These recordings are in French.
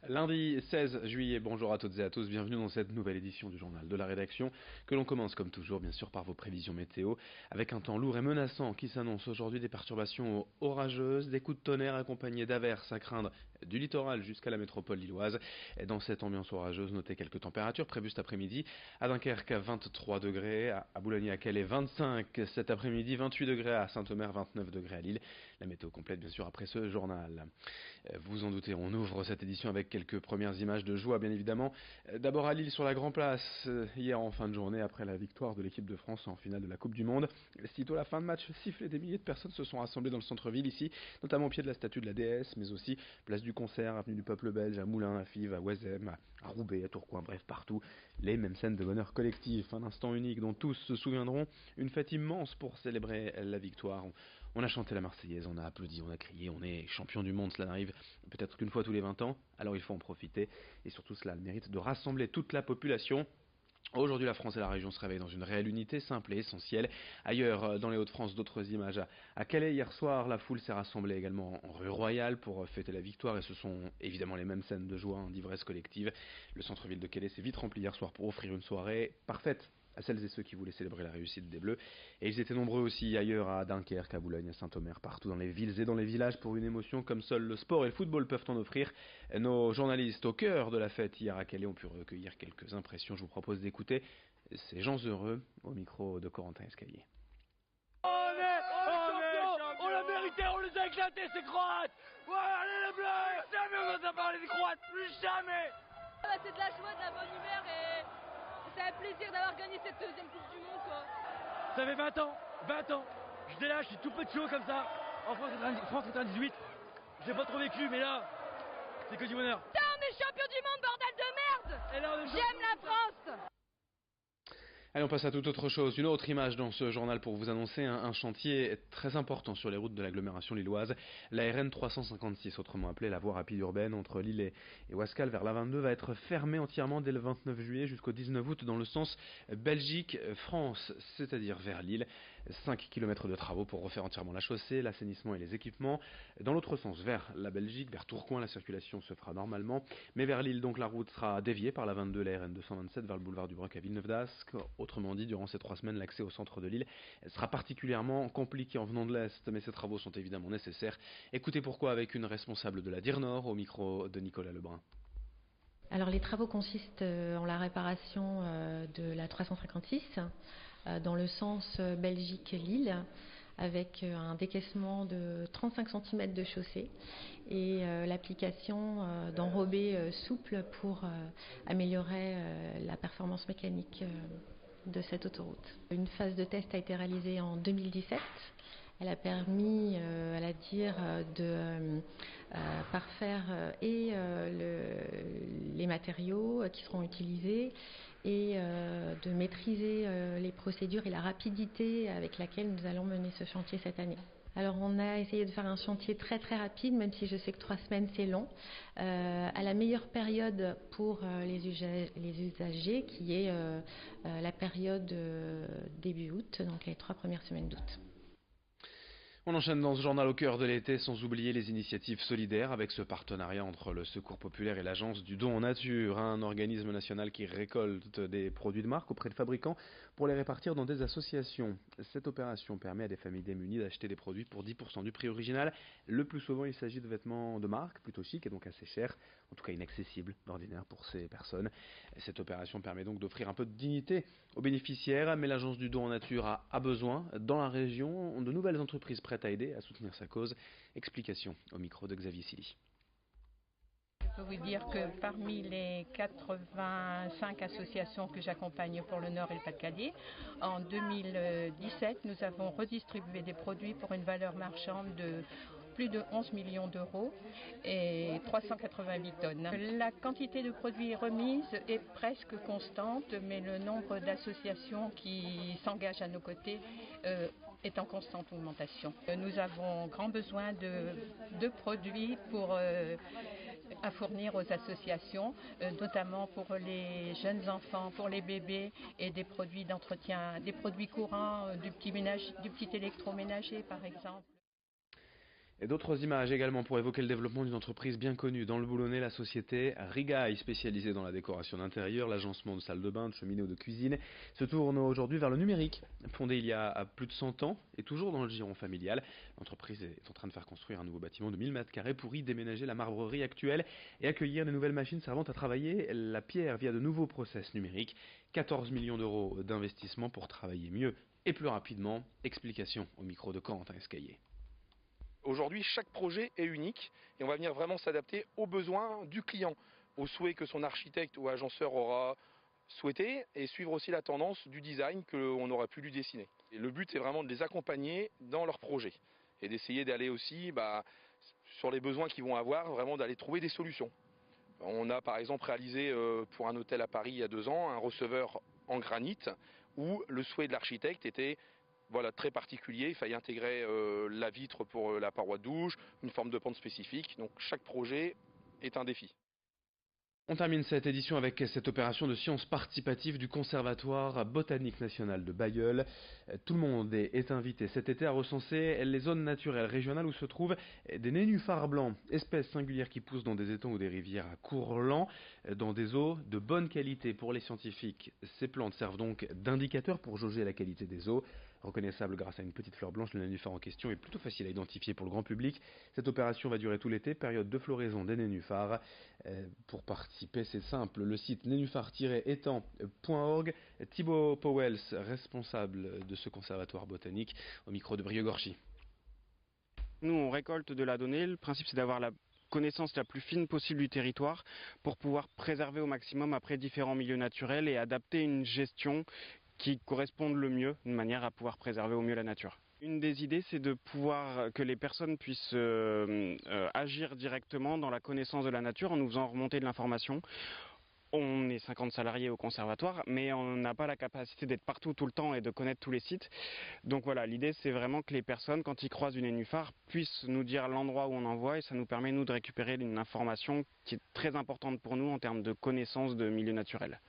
Lundi 16 juillet, bonjour à toutes et à tous, bienvenue dans cette nouvelle édition du journal de la rédaction que l'on commence comme toujours bien sûr par vos prévisions météo avec un temps lourd et menaçant qui s'annonce aujourd'hui, des perturbations orageuses, des coups de tonnerre accompagnés d'averses à craindre du littoral jusqu'à la métropole lilloise. Et dans cette ambiance orageuse, notez quelques températures prévues cet après-midi à Dunkerque 23 degrés, à Boulogne à Calais 25 cet après-midi, 28 degrés à Saint-Omer, 29 degrés à Lille. La météo complète bien sûr après ce journal. Vous en doutez, on ouvre cette édition avec quelques premières images de joie bien évidemment. D'abord à Lille sur la Grand Place, hier en fin de journée après la victoire de l'équipe de France en finale de la Coupe du Monde. Sitôt la fin de match sifflée, des milliers de personnes se sont rassemblées dans le centre-ville ici, notamment au pied de la statue de la déesse, mais aussi place du Concert, avenue du Peuple Belge, à Moulins, à Fives, à Oisem, à Roubaix, à Tourcoing, bref partout. Les mêmes scènes de bonheur collectif, un instant unique dont tous se souviendront, une fête immense pour célébrer la victoire. On a chanté la Marseillaise, on a applaudi, on a crié, on est champion du monde, cela n'arrive peut-être qu'une fois tous les 20 ans, alors il faut en profiter, et surtout cela a le mérite de rassembler toute la population. Aujourd'hui, la France et la région se réveillent dans une réelle unité, simple et essentielle. Ailleurs, dans les Hauts-de-France, d'autres images. À Calais, hier soir, la foule s'est rassemblée également en rue Royale pour fêter la victoire, et ce sont évidemment les mêmes scènes de joie, d'ivresse collective. Le centre-ville de Calais s'est vite rempli hier soir pour offrir une soirée parfaite à celles et ceux qui voulaient célébrer la réussite des Bleus. Et ils étaient nombreux aussi ailleurs, à Dunkerque, à Boulogne, à Saint-Omer, partout dans les villes et dans les villages pour une émotion comme seul le sport et le football peuvent en offrir. Nos journalistes au cœur de la fête hier à Calais ont pu recueillir quelques impressions. Je vous propose d'écouter ces gens heureux au micro de Corentin Escalier. On l'a mérité, on les a éclatés ces Croates. Ouais, allez les Bleus. Jamais on n'entend parler des Croates, plus jamais. C'est de la joie, de la bonne humeur et c'est un plaisir d'avoir gagné cette deuxième Coupe du Monde, quoi. Ça fait 20 ans. J'étais là, je suis tout petit haut comme ça, en France 98. J'ai pas trop vécu, mais là, c'est que du bonheur. Putain, on est champion du monde, bordel de merde. Et là, J'aime la France. Allez, on passe à toute autre chose. Une autre image dans ce journal pour vous annoncer un chantier très important sur les routes de l'agglomération lilloise. La RN 356, autrement appelée la voie rapide urbaine entre Lille et Ouascal vers l'A22, va être fermée entièrement dès le 29 juillet jusqu'au 19 août dans le sens Belgique-France, c'est-à-dire vers Lille. 5 km de travaux pour refaire entièrement la chaussée, l'assainissement et les équipements. Dans l'autre sens, vers la Belgique, vers Tourcoing, la circulation se fera normalement. Mais vers Lille, donc, la route sera déviée par la 22, la RN 227 vers le boulevard du Broc à Villeneuve-d'Ascq. Autrement dit, durant ces 3 semaines, l'accès au centre de Lille sera particulièrement compliqué en venant de l'Est, mais ces travaux sont évidemment nécessaires. Écoutez pourquoi avec une responsable de la DIR Nord au micro de Nicolas Lebrun. Alors les travaux consistent en la réparation de la 356 dans le sens Belgique-Lille avec un décaissement de 35 cm de chaussée et l'application d'enrobés souples pour améliorer la performance mécanique de cette autoroute. Une phase de test a été réalisée en 2017. Elle a permis à la DIR de parfaire les matériaux qui seront utilisés et de maîtriser les procédures et la rapidité avec laquelle nous allons mener ce chantier cette année. Alors on a essayé de faire un chantier très très rapide, même si je sais que 3 semaines c'est long, à la meilleure période pour les usagers qui est la période début août, donc les 3 premières semaines d'août. On enchaîne dans ce journal au cœur de l'été sans oublier les initiatives solidaires avec ce partenariat entre le Secours Populaire et l'Agence du Don en Nature, un organisme national qui récolte des produits de marque auprès de fabricants pour les répartir dans des associations. Cette opération permet à des familles démunies d'acheter des produits pour 10% du prix original. Le plus souvent, il s'agit de vêtements de marque, plutôt chic et donc assez chers, en tout cas inaccessibles d'ordinaire pour ces personnes. Cette opération permet donc d'offrir un peu de dignité aux bénéficiaires, mais l'Agence du Don en Nature a besoin, dans la région, de nouvelles entreprises prêtes à aider, à soutenir sa cause. Explication au micro de Xavier Silly. Je peux vous dire que parmi les 85 associations que j'accompagne pour le Nord et le Pas-de-Calais, en 2017, nous avons redistribué des produits pour une valeur marchande de plus de 11 millions d'euros et 388 tonnes. La quantité de produits remise est presque constante, mais le nombre d'associations qui s'engagent à nos côtés est en constante augmentation. Nous avons grand besoin de produits à fournir aux associations, notamment pour les jeunes enfants, pour les bébés et des produits d'entretien, des produits courants, du petit électroménager par exemple. Et d'autres images également pour évoquer le développement d'une entreprise bien connue dans le Boulonnais, la société Rigaille, spécialisée dans la décoration d'intérieur, l'agencement de salles de bain, de cheminées ou de cuisine, se tourne aujourd'hui vers le numérique. Fondée il y a plus de 100 ans et toujours dans le giron familial, l'entreprise est en train de faire construire un nouveau bâtiment de 1000 m² pour y déménager la marbrerie actuelle et accueillir de nouvelles machines servant à travailler la pierre via de nouveaux process numériques. 14 millions d'euros d'investissement pour travailler mieux et plus rapidement. Explication au micro de Corentin Escaillé. Aujourd'hui, chaque projet est unique et on va venir vraiment s'adapter aux besoins du client, aux souhaits que son architecte ou agenceur aura souhaité et suivre aussi la tendance du design qu'on aura pu lui dessiner. Et le but, c'est vraiment de les accompagner dans leurs projets et d'essayer d'aller aussi sur les besoins qu'ils vont avoir, vraiment d'aller trouver des solutions. On a par exemple réalisé pour un hôtel à Paris il y a 2 ans un receveur en granit où le souhait de l'architecte était très particulier. Il fallait intégrer la vitre pour la paroi de douche, une forme de pente spécifique. Donc chaque projet est un défi. On termine cette édition avec cette opération de sciences participatives du Conservatoire botanique national de Bailleul. Tout le monde est invité cet été à recenser les zones naturelles régionales où se trouvent des nénuphars blancs, espèces singulières qui poussent dans des étangs ou des rivières à cours lents, dans des eaux de bonne qualité. Pour les scientifiques, ces plantes servent donc d'indicateurs pour jauger la qualité des eaux. Reconnaissable grâce à une petite fleur blanche, le nénuphar en question est plutôt facile à identifier pour le grand public. Cette opération va durer tout l'été, période de floraison des nénuphars. Pour participer, c'est simple, le site nénuphar-étang.org. Thibaut Powels, responsable de ce conservatoire botanique, au micro de Brieux Gorchy. Nous, on récolte de la donnée. Le principe, c'est d'avoir la connaissance la plus fine possible du territoire pour pouvoir préserver au maximum après différents milieux naturels et adapter une gestion qui correspondent le mieux, de manière à pouvoir préserver au mieux la nature. Une des idées, c'est de pouvoir que les personnes puissent agir directement dans la connaissance de la nature en nous faisant remonter de l'information. On est 50 salariés au conservatoire, mais on n'a pas la capacité d'être partout tout le temps et de connaître tous les sites. Donc voilà, l'idée c'est vraiment que les personnes, quand ils croisent une nénuphar, puissent nous dire l'endroit où on en voit et ça nous permet nous de récupérer une information qui est très importante pour nous en termes de connaissance de milieux naturels.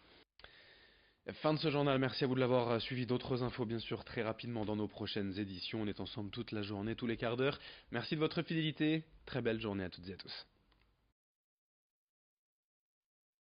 Fin de ce journal, merci à vous de l'avoir suivi. D'autres infos bien sûr très rapidement dans nos prochaines éditions. On est ensemble toute la journée, tous les quarts d'heure. Merci de votre fidélité, très belle journée à toutes et à tous.